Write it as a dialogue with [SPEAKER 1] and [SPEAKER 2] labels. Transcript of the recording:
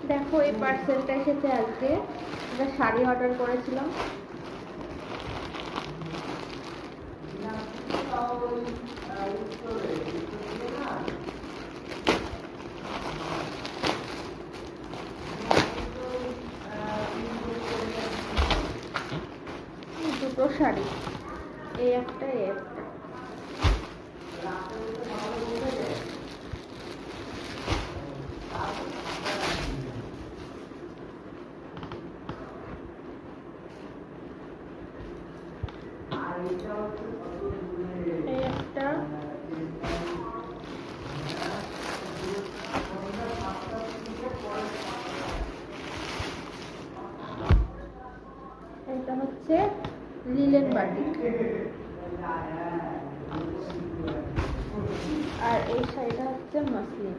[SPEAKER 1] দেখো এই পার্সেলটা এসেছে আজকে, একটা শাড়ি অর্ডার করেছিলাম। দুটো শাড়ি, এই একটা এই একটা। এই একটা, এটা হচ্ছে লিলেন বাটিক, আর এই শাড়িটা হচ্ছে মাসলিন।